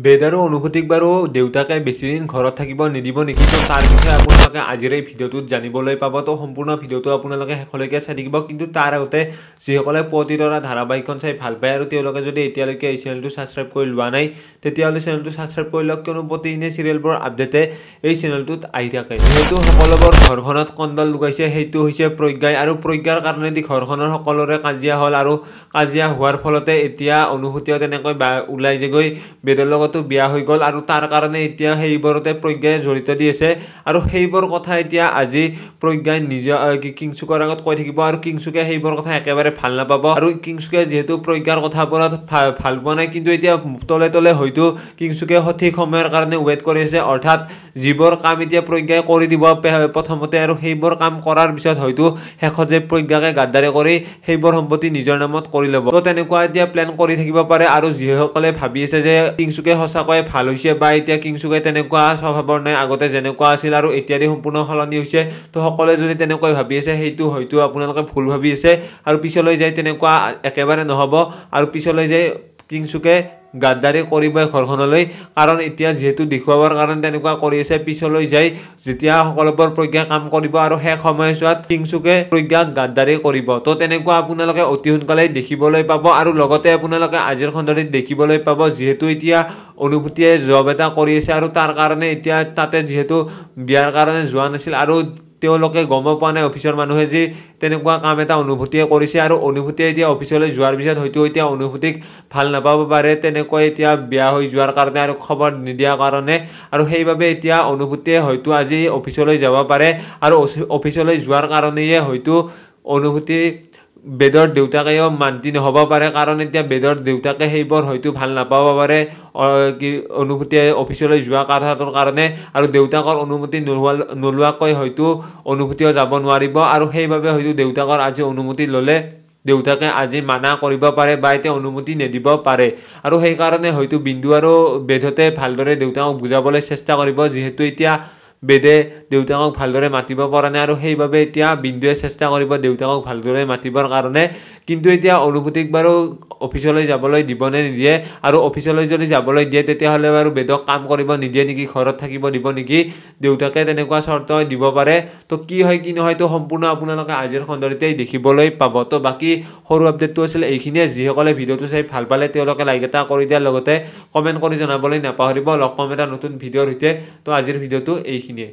বেদ আৰু অনুভূতিক বাৰু দেউতাকে বেছিদিন ঘৰত থাকিব নিদিব নেকি? তো তাৰ বিষয়ে আপোনালোকে আজিৰ এই ভিডিঅ'টোত জানিবলৈ পাব। তো সম্পূৰ্ণ ভিডিঅ'টো আপোনালোকে শেষলৈকে চাই থাকিব। কিন্তু তাৰ আগতে যিসকলে পুৱতিতৰা ধাৰাবাহিকখন চাই ভাল পায় আৰু তেওঁলোকে যদি এতিয়ালৈকে এই চেনেলটো ছাবস্ক্ৰাইব কৰি লোৱা নাই, তেতিয়াহ'লে চেনেলটো ছাবস্ক্ৰাইব কৰি লওক, কিয়নো প্ৰতিদিনে চিৰিয়েলবোৰৰ আপডেটে এই চেনেলটোত আহি থাকে। যিহেতু সকলোবোৰ ঘৰখনত কণ্ডল লগাইছে, সেইটো হৈছে প্ৰজ্ঞাই, আৰু প্ৰজ্ঞাৰ কাৰণেদি ঘৰখনৰ সকলোৰে কাজিয়া হ'ল, আৰু কাজিয়া হোৱাৰ ফলতে এতিয়া অনুভূতিও তেনেকৈ ওলাই গৈ বেদৰ লগতো বিয়া হৈ গ'ল, আৰু তাৰ কাৰণে এতিয়া সেইবোৰতে প্ৰজ্ঞাই জড়িত দি আছে। আৰু সেইবোৰ কথা এতিয়া আজি প্ৰজ্ঞাই নিজে কিংচুকৰ আগত কৈ থাকিব, আৰু কিংচুকে সেইবোৰ কথা একেবাৰে ভাল নাপাব। আৰু কিংচুকে যিহেতু প্ৰজ্ঞাৰ কথাবোৰত ভাল পোৱা নাই, কিন্তু এতিয়া তলে তলে হয়তো কিংচুকে সঠিক সময়ৰ কাৰণে ৱেইট কৰি আছে, অৰ্থাৎ যিবোৰ কাম এতিয়া প্ৰজ্ঞাই কৰি দিব প্ৰথমতে, আৰু সেইবোৰ কাম কৰাৰ পিছত হয়তো শেষত যে প্ৰজ্ঞাকে গাদ্দাৰি কৰি সেইবোৰ সম্পত্তি নিজৰ নামত কৰি ল'ব। তো তেনেকুৱা এতিয়া প্লেন কৰি থাকিব পাৰে। আৰু যিসকলে ভাবি আছে যে কিংচুকে সঁচাকৈ ভাল হৈছে, বা এতিয়া কিংচুকে তেনেকুৱা স্বভাৱৰ নাই, আগতে যেনেকুৱা আছিল আৰু এতিয়া দি সম্পূৰ্ণ সলনি হৈছে, তো সকলোৱে যদি তেনেকৈ ভাবি আছে, সেইটো হয়তো আপোনালোকে ভুল ভাবি আছে। আৰু পিছলৈ যাই তেনেকুৱা একেবাৰে নহ'ব, আৰু পিছলৈ যাই কিংচুকে গাদ্দাৰি কৰিবই ঘৰখনলৈ, কাৰণ এতিয়া যিহেতু দেখুৱাবৰ কাৰণে তেনেকুৱা কৰি আছে, পিছলৈ যাই যেতিয়া সকলোবোৰ প্ৰজ্ঞা কাম কৰিব আৰু শেষ সময়ছোৱাত কিংচুকে প্ৰজ্ঞাক গাদ্দাৰি কৰিব। তো তেনেকুৱা আপোনালোকে অতি সোনকালেই দেখিবলৈ পাব। আৰু লগতে আপোনালোকে আজিৰ খণ্ডটিত দেখিবলৈ পাব, যিহেতু এতিয়া অনুভূতিয়ে জব এটা কৰি আছে, আৰু তাৰ কাৰণে এতিয়া তাতে যিহেতু বিয়াৰ কাৰণে যোৱা নাছিল, আৰু তেওঁলোকে গম পোৱা নাই অফিচৰ মানুহে যি তেনেকুৱা কাম এটা অনুভূতিয়ে কৰিছে, আৰু অনুভূতিয়ে এতিয়া অফিচলৈ যোৱাৰ পিছত হয়তো এতিয়া অনুভূতিক ভাল নাপাব পাৰে, তেনেকৈ এতিয়া বিয়া হৈ যোৱাৰ কাৰণে আৰু খবৰ নিদিয়াৰ কাৰণে। আৰু সেইবাবে এতিয়া অনুভূতিয়ে হয়তো আজি অফিচলৈ যাব পাৰে, আৰু অফিচলৈ যোৱাৰ কাৰণেই হয়তো অনুভূতি বেদৰ দেউতাকেও মান্তি নহ'ব পাৰে, কাৰণ এতিয়া বেদৰ দেউতাকে সেইবোৰ হয়তো ভাল নাপাব পাৰে অনুভূতিয়ে অফিচলৈ যোৱা কথাটোৰ কাৰণে, আৰু দেউতাকৰ অনুমতি নোলোৱাকৈ হয়তো অনুভূতিও যাব নোৱাৰিব, আৰু সেইবাবে হয়তো দেউতাকৰ আজি অনুমতি ল'লে দেউতাকে আজি মানা কৰিব পাৰে, বা এতিয়া অনুমতি নিদিব পাৰে। আৰু সেইকাৰণে হয়তো বিন্দু আৰু বেদতে ভালদৰে দেউতাকক বুজাবলৈ চেষ্টা কৰিব, যিহেতু এতিয়া বেদে দেউতাকক ভালদৰে মাতিব পৰা নাই, আৰু সেইবাবে এতিয়া বিন্দুৱে চেষ্টা কৰিব দেউতাকক ভালদৰে মাতিবৰ কাৰণে। কিন্তু এতিয়া অনুভূতিক বাৰু অফিচলৈ যাবলৈ দিবনে নিদিয়ে, আৰু অফিচলৈ যদি যাবলৈ দিয়ে তেতিয়াহ'লে বাৰু বেদক কাম কৰিব নিদিয়ে নেকি, ঘৰত থাকিব দিব নেকি, দেউতাকে তেনেকুৱা চৰ্ত দিব পাৰে। তো কি হয় কি নহয়, তো সম্পূৰ্ণ আপোনালোকে আজিৰ খণ্ডতেই দেখিবলৈ পাব। তো বাকী সৰু আপডেটটো আছিল এইখিনিয়ে। যিসকলে ভিডিঅ'টো চাই ভাল পালে তেওঁলোকে লাইক এটা কৰি দিয়াৰ লগতে কমেণ্ট কৰি জনাবলৈ নাপাহৰিব। লগ পাম এটা নতুন ভিডিঅ'ৰ সৈতে। তো আজিৰ ভিডিঅ'টো এইখিনিয়ে।